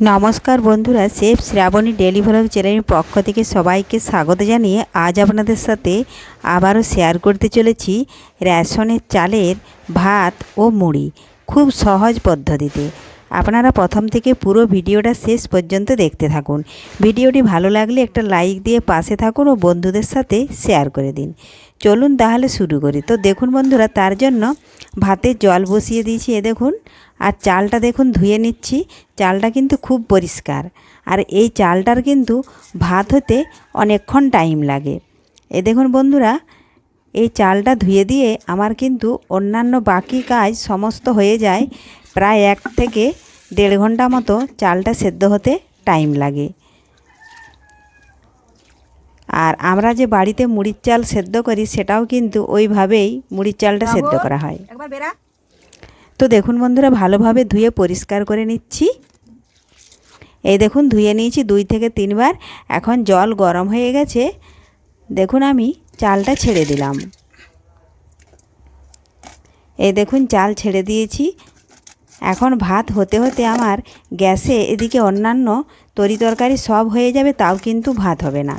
নমস্কার বন্ধুরা, chef Shrabani daily vlog চ্যানেলের পক্ষ থেকে সবাইকে স্বাগত জানিয়ে আজ আপনাদের সাথে আবারও শেয়ার করতে চলেছি রেশনের চালের ভাত ও মুড়ি খুব সহজ পদ্ধতিতে। আপনারা প্রথম থেকে পুরো ভিডিওটা শেষ পর্যন্ত দেখতে থাকুন। ভিডিওটি ভালো লাগলে একটা লাইক দিয়ে পাশে থাকুন ও বন্ধুদের সাথে শেয়ার করে দিন। চলুন তাহলে শুরু করি। তো দেখুন বন্ধুরা, তার জন্য ভাতের জল বসিয়ে দিয়েছি, দেখুন। আর চালটা দেখুন ধুয়ে নিচ্ছি। চালটা কিন্তু খুব পরিষ্কার, আর এই চালটার কিন্তু ভাত হতে অনেকক্ষণ টাইম লাগে। দেখুন বন্ধুরা, এই চালটা ধুয়ে দিয়ে আমার কিন্তু অন্যান্য বাকি কাজ সমস্ত হয়ে যায়। প্রায় 1 থেকে 1.5 ঘন্টা মতো চালটা সেদ্ধ হতে টাইম লাগে। আর আমরা যে বাড়িতে মুড়ির চাল সেদ্ধ করি সেটাও কিন্তু ওইভাবেই মুড়ির চালটা সেদ্ধ করা হয়। তো দেখুন বন্ধুরা, ভালোভাবে ধুয়ে পরিষ্কার করে নিচ্ছি। এই দেখুন ধুয়ে নিয়েছি 2 থেকে 3 বার। এখন জল গরম হয়ে গেছে। দেখুন আমি চালটা ছেড়ে দিলাম। এই দেখুন চাল ছেড়ে দিয়েছি। এখন ভাত হতে হতে আমার গ্যাসে এদিকে অন্যান্য তরিতরকারি সব হয়ে যাবে, তাও কিন্তু ভাত হবে না।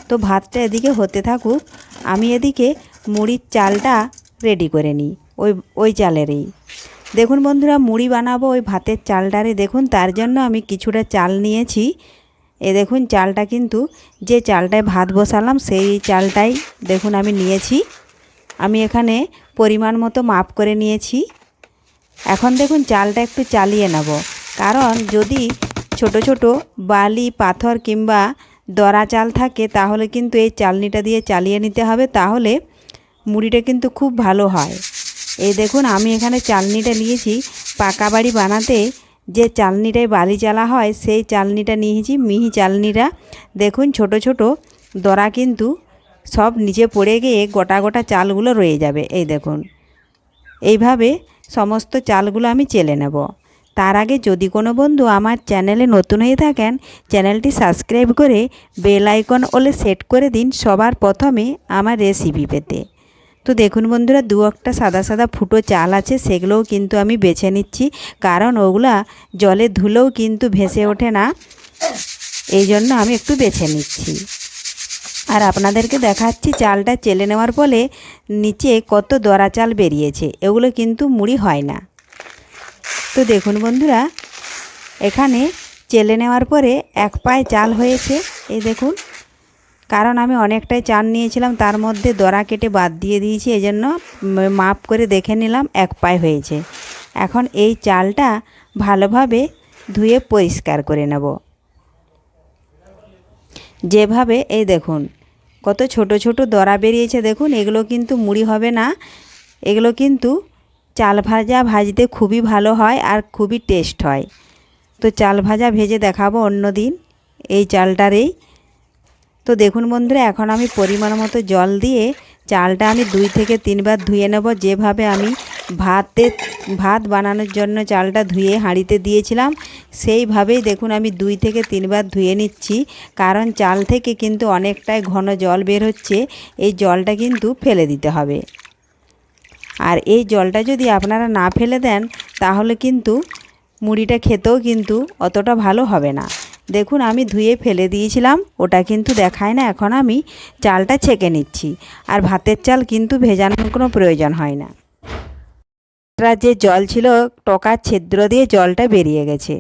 তো ভাতটা এদিকে হতে থাকুক, আমি এদিকে মুড়ির চালটা রেডি করে নিই ওই চালেরই। দেখুন বন্ধুরা, মুড়ি বানাবো ওই ভাতের চালটারে। দেখুন তার জন্য আমি কিছুটা চাল নিয়েছি। দেখুন চালটা কিন্তু যে চালটায় ভাত বসালাম সেই চালটাই দেখুন আমি নিয়েছি। আমি এখানে পরিমাণ মতো মাপ করে নিয়েছি। এখন দেখুন চালটা একটু চালিয়ে নেব, কারণ যদি ছোট ছোট বালি পাথর কিংবা দরা চাল থাকে তাহলে কিন্তু এই চালনিটা দিয়ে চালিয়ে নিতে হবে, তাহলে মুড়িটা কিন্তু খুব ভালো হয়। এই দেখুন আমি এখানে চালনিটা নিয়েছি। পাকা বাড়ি বানাতে যে চালনিটায় বালি চালা হয় সেই চালনিটা নিয়েছি, মিহি চালনিটা। দেখুন ছোট ছোট দরা কিন্তু সব নিচে পড়ে গিয়ে গোটা গোটা চালগুলো রয়ে যাবে। এই দেখুন এইভাবে সমস্ত চালগুলো আমি চেলে নেব। তার আগে যদি কোনো বন্ধু আমার চ্যানেলে নতুন হয়ে থাকেন, চ্যানেলটি সাবস্ক্রাইব করে বেল আইকন ওলে সেট করে দিন সবার প্রথমে আমার রেসিপি পেতে। তো দেখুন বন্ধুরা, 2-1টা সাদা সাদা ফুটো চাল আছে, সেগুলোও কিন্তু আমি বেছে নিচ্ছি, কারণ ওগুলা জলে ধুলেও কিন্তু ভেসে ওঠে না, এই জন্য আমি একটু বেছে নিচ্ছি। আর আপনাদেরকে দেখাচ্ছি চালটা চেলে নেওয়ার ফলে নিচে কত দরা চাল বেরিয়েছে, এগুলো কিন্তু মুড়ি হয় না। তো দেখুন বন্ধুরা, এখানে চেলে নেওয়ার পরে 1 পায়ে চাল হয়েছে। এই দেখুন, কারণ আমি অনেকটাই চাল নিয়েছিলাম, তার মধ্যে দরা কেটে বাদ দিয়ে দিয়েছি, এজন্য মাপ করে দেখে নিলাম 1 পায়ে হয়েছে। এখন এই চালটা ভালোভাবে ধুয়ে পরিষ্কার করে নেব। যেভাবে এই দেখুন কত ছোট ছোট দরা বেরিয়েছে, দেখুন এগুলো কিন্তু মুড়ি হবে না, এগুলো কিন্তু চাল ভাজা ভাজতে খুবই ভালো হয় আর খুবই টেস্ট হয়। তো চাল ভাজা ভেজে দেখাবো অন্য দিন এই চালটারেই। তো দেখুন বন্ধুরা, এখন আমি পরিমাণ মতো জল দিয়ে চালটা আমি 2 থেকে 3 বার ধুয়ে নেব। যেভাবে আমি ভাত বানানোর জন্য চালটা ধুয়ে হাঁড়িতে দিয়েছিলাম সেইভাবেই দেখুন আমি 2 থেকে 3 বার ধুয়ে নিচ্ছি, কারণ চাল থেকে কিন্তু অনেকটাই ঘন জল বের হচ্ছে। এই জলটা কিন্তু ফেলে দিতে হবে। আর এই জলটা যদি আপনারা না ফেলে দেন তাহলে কিন্তু মুড়িটা খেতেও কিন্তু অতটা ভালো হবে না। দেখুন আমি ধুয়ে ফেলে দিয়েছিলাম, ওটা কিন্তু দেখায় না। এখন আমি চালটা ছেঁকে নিচ্ছি, আর ভাতের চাল কিন্তু ভেজানোর কোনো প্রয়োজন হয় না। যে জল ছিল টকার ছিদ্র দিয়ে জলটা বেরিয়ে গেছে।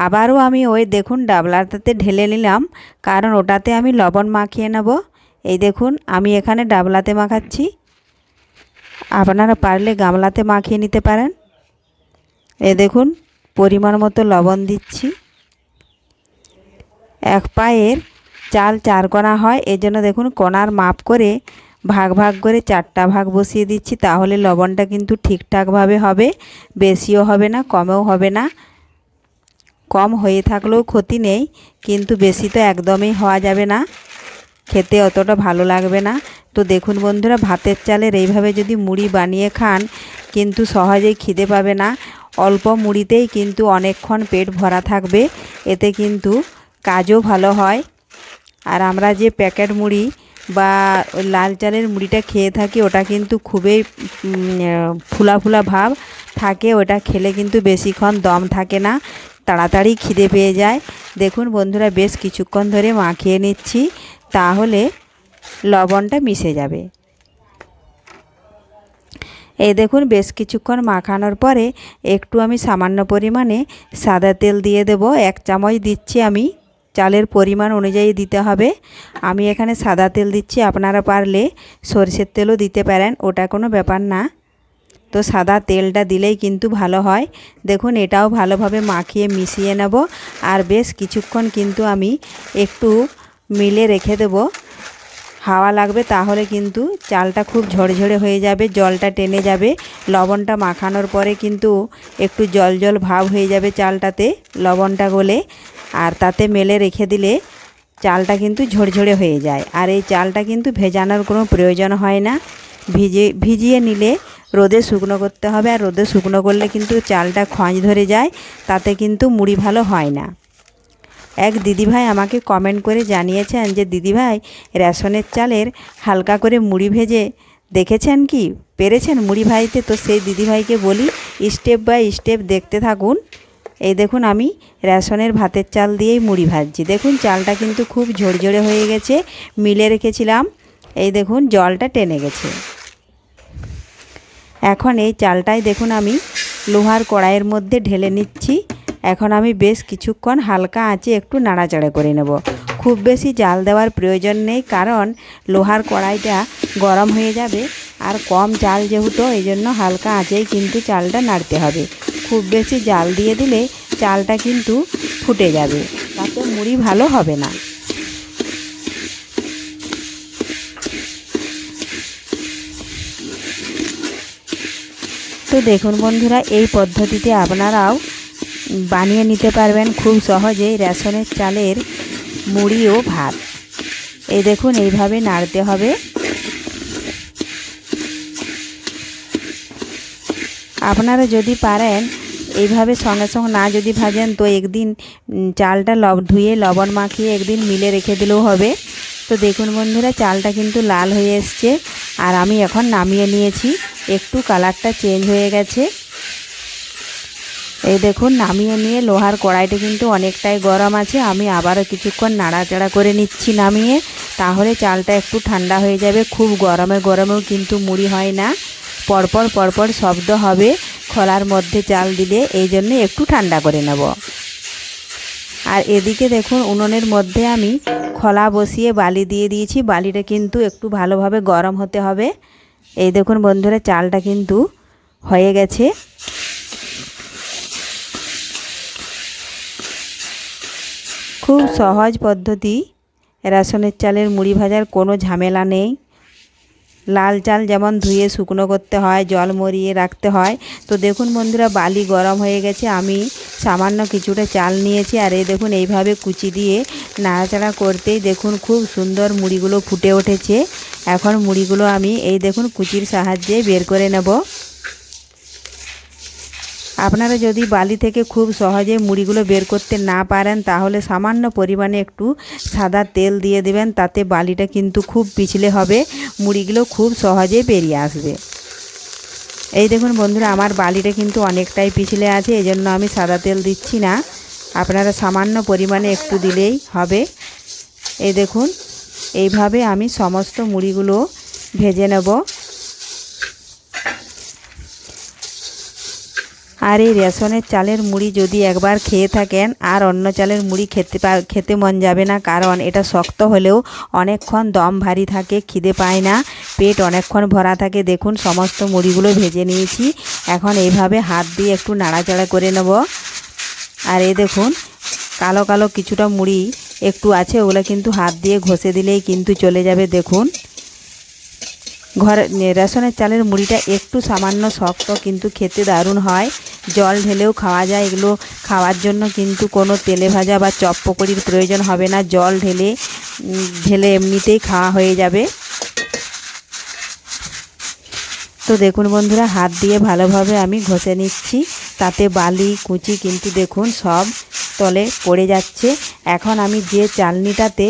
আবারও আমি ওই দেখুন ডাবলাটাতে ঢেলে নিলাম, কারণ ওটাতে আমি লবণ মাখিয়ে নেব। এই দেখুন আমি এখানে ডাবলাতে মাখাচ্ছি, আপনারা পারলে গামলাতে মাখিয়ে নিতে পারেন। এই দেখুন পরিমাণ মতো লবণ দিচ্ছি। 1 পায়ের চাল 4 কোনা হয়, এজন্য দেখুন কোনার মাপ করে ভাগ ভাগ করে 4টা ভাগ বসিয়ে দিচ্ছি, তাহলে লবণটা কিন্তু ঠিকঠাকভাবে হবে, বেশিও হবে না কমও হবে না। কম হয়ে থাকলেও ক্ষতি নেই, কিন্তু বেশি তো একদমই হওয়া যাবে না, খেতে অতটা ভালো লাগবে না। তো দেখুন বন্ধুরা, ভাতের চালের এইভাবে যদি মুড়ি বানিয়ে খান কিন্তু সহজেই খিদে পাবে না। অল্প মুড়িতেই কিন্তু অনেকক্ষণ পেট ভরা থাকবে, এতে কিন্তু কাজও ভালো হয়। আর আমরা যে প্যাকেট মুড়ি বা লাল চালের মুড়িটা খেয়ে থাকি ওটা কিন্তু খুবই ফুলা ফুলা ভাব থাকে, ওটা খেলে কিন্তু বেশিক্ষণ দম থাকে না। তাড়াতাড়ি খিদে পেয়ে যায়। দেখুন বন্ধুরা, বেশ কিছুক্ষণ ধরে মাখিয়ে নিচ্ছি, তাহলে লবণটা মিশে যাবে। এই দেখুন বেশ কিছুক্ষণ মাখানোর পরে একটু আমি সামান্য পরিমাণে সাদা তেল দিয়ে দেব। 1 চামচ দিচ্ছি আমি, চালের পরিমাণ অনুযায়ী দিতে হবে। আমি এখানে সাদা তেল দিচ্ছি, আপনারা পারলে সরষের তেলও দিতে পারেন, ওটা কোনো ব্যাপার না। তো সাদা তেলটা দিলেই কিন্তু ভালো হয়। দেখুন এটাও ভালোভাবে মাখিয়ে মিশিয়ে নেব, আর বেশ কিছুক্ষণ কিন্তু আমি একটু মিলে রেখে দেব। হাওয়া লাগবে, তাহলে কিন্তু চালটা খুব ঝরঝরে হয়ে যাবে, জলটা টেনে যাবে। লবণটা মাখানোর পরে কিন্তু একটু জল জল ভাব হয়ে যাবে চালটাতে, লবণটা গলে। আর তাতে মেলে রেখে দিলে চালটা কিন্তু ঝরঝরে হয়ে যায়। আর এই চালটা কিন্তু ভেজানোর কোনো প্রয়োজন হয় না, ভিজিয়ে নিলে রোদে শুকনো করতে হবে। আর রোদে শুকনো করলে কিন্তু চালটা খঁজ ধরে যায়, তাতে কিন্তু মুড়ি ভালো হয় না। এক দিদিভাই আমাকে কমেন্ট করে জানিয়েছেন যে দিদিভাই, রেশনের চালের হালকা করে মুড়ি ভেজে দেখেছেন কি, পেরেছেন মুড়ি ভাজতে? তো সেই দিদিভাইকে বলি স্টেপ বাই স্টেপ দেখতে থাকুন। এই দেখুন আমি রেশনের ভাতের চাল দিয়েই মুড়ি ভাজছি। দেখুন চালটা কিন্তু খুব ঝরঝরে হয়ে গেছে, মিলে রেখেছিলাম। এই দেখুন জলটা টেনে গেছে। এখন এই চালটাই দেখুন আমি লোহার কড়াইয়ের মধ্যে ঢেলে নিচ্ছি। এখন আমি বেশ কিছুক্ষণ হালকা আঁচে একটু নাড়াচাড়া করে নেব। খুব বেশি জাল দেওয়ার প্রয়োজন নেই, কারণ লোহার কড়াইটা গরম হয়ে যাবে, আর কম চাল যেহেতু, এই জন্য হালকা আঁচেই কিন্তু চালটা নাড়তে হবে। খুব বেশি জাল দিয়ে দিলে চালটা কিন্তু ফুটে যাবে, তাতে মুড়ি ভালো হবে না। তো দেখুন বন্ধুরা, এই পদ্ধতিতে আপনারাও বানিয়ে নিতে পারবেন খুব সহজেই রেশনের চালের মুড়ি ও ভাত। এই দেখুন এইভাবে নাড়তে হবে। আপনারা যদি পারেন এইভাবে সঙ্গে সঙ্গে না যদি ভাজেন, তো একদিন চালটা ধুয়ে লবণ মাখিয়ে একদিন মিলে রেখে দিলেও হবে। তো দেখুন বন্ধুরা, চালটা কিন্তু লাল হয়ে এসছে, আর আমি এখন নামিয়ে নিয়েছি। একটু কালারটা চেঞ্জ হয়ে গেছে। এই দেখুন নামিয়ে নিয়ে, লোহার কড়াইটা কিন্তু অনেকটাই গরম আছে, আমি আবারও কিছুক্ষণ নাড়াচাড়া করে নিচ্ছি নামিয়ে, তাহলে চালটা একটু ঠান্ডা হয়ে যাবে। খুব গরমে গরমেও কিন্তু মুড়ি হয় না, পরপর পরপর শব্দ হবে খোলার মধ্যে চাল দিলে, এই জন্য একটু ঠান্ডা করে নেব। আর এদিকে দেখুন উনুনের মধ্যে আমি খোলা বসিয়ে বালি দিয়ে দিয়েছি। বালিটা কিন্তু একটু ভালোভাবে গরম হতে হবে। এই দেখুন বন্ধুরা, চালটা কিন্তু হয়ে গেছে। খুব সহজ পদ্ধতি, রেশনের চালের মুড়ি ভাজার কোনো ঝামেলা নেই। লাল চাল যেমন ধুয়ে শুকনো করতে হয়, জল মরিয়ে রাখতে হয়। তো দেখুন বন্ধুরা, বালি গরম হয়ে গেছে, আমি সামান্য কিছুটা চাল নিয়েছি, আর এই দেখুন এইভাবে কুচি দিয়ে নাড়াচাড়া করতেই দেখুন খুব সুন্দর মুড়িগুলো ফুটে উঠেছে। এখন মুড়িগুলো আমি এই দেখুন কুচির সাহায্যে বের করে নেব। আপনারা যদি বালি থেকে খুব সহজে মুড়িগুলো বের করতে না পারেন, তাহলে সামান্য পরিমাণে একটু সাদা তেল দিয়ে দেবেন, তাতে বালিটা কিন্তু খুব পিছলে হবে, মুড়িগুলো খুব সহজে বেরিয়ে আসবে। এই দেখুন বন্ধুরা, আমার বালিটা কিন্তু অনেকটাই পিছলে আছে, এজন্য আমি সাদা তেল দিচ্ছি না, আপনারা সামান্য পরিমাণে একটু দিলেই হবে। এই দেখুন এইভাবে আমি সমস্ত মুড়িগুলো ভেজে নেব। আর এই রেশনের চালের মুড়ি যদি একবার খেয়ে থাকেন, আর অন্য চালের মুড়ি খেতে মন যাবে না, কারণ এটা শক্ত হলেও অনেকক্ষণ দম ভারী থাকে, খিদে পায় না, পেট অনেকক্ষণ ভরা থাকে। দেখুন সমস্ত মুড়িগুলো ভেজে নিয়েছি, এখন এইভাবে হাত দিয়ে একটু নাড়াচাড়া করে নেব। আর এই দেখুন কালো কালো কিছুটা মুড়ি একটু আছে, ওগুলো কিন্তু হাত দিয়ে ঘষে দিলেই কিন্তু চলে যাবে। দেখুন রেশনের চালের মুড়িটা একটু সামান্য শক্ত, কিন্তু খেতে দারুণ হয়, জল ঢেলেও খাওয়া যায়। এগুলো খাওয়ার জন্য কিন্তু কোনো তেলে ভাজা বা চপ পকোড়ির প্রয়োজন হবে না, জল ঢেলে এমনিতেই খাওয়া হয়ে যাবে। তো দেখুন বন্ধুরা, হাত দিয়ে ভালোভাবে আমি ঘষে নিচ্ছি, তাতে বালি কুচি কিন্তু দেখুন সব তলে পড়ে যাচ্ছে। এখন আমি যে চালনিটাতে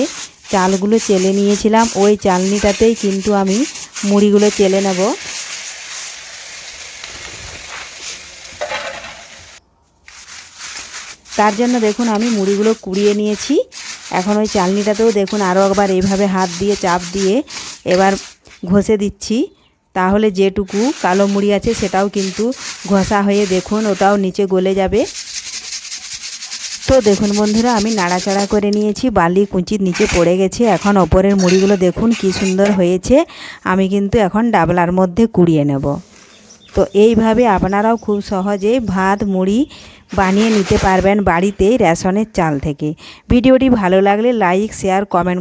চালগুলো চেলে নিয়েছিলাম, ওই চালনিটাতেই কিন্তু আমি মুড়িগুলো চেলে নেব। তার জন্য দেখুন আমি মুড়িগুলো কুড়িয়ে নিয়েছি। এখন ওই চালনিটাতেও দেখুন আরও একবার এইভাবে হাত দিয়ে চাপ দিয়ে এবার ঘষে দিচ্ছি, তাহলে যেটুকু কালো মুড়ি আছে সেটাও কিন্তু ঘষা হয়ে দেখুন ওটাও নিচে গলে যাবে। তো দেখুন বন্ধুরা আমি নাড়াচাড়া করে নিয়েছি, বালি কুঁচির নিচে পড়ে গেছে। এখন ওপরের মুড়িগুলো দেখুন কি সুন্দর হয়েছে। আমি কিন্তু এখন ডাবলার মধ্যে কুড়িয়ে নেব। তো এইভাবে আপনারাও খুব সহজেই ভাত মুড়ি বানিয়ে নিতে পারবেন বাড়িতেই রেশনের চাল থেকে। ভিডিওটি ভালো লাগলে লাইক শেয়ার কমেন্ট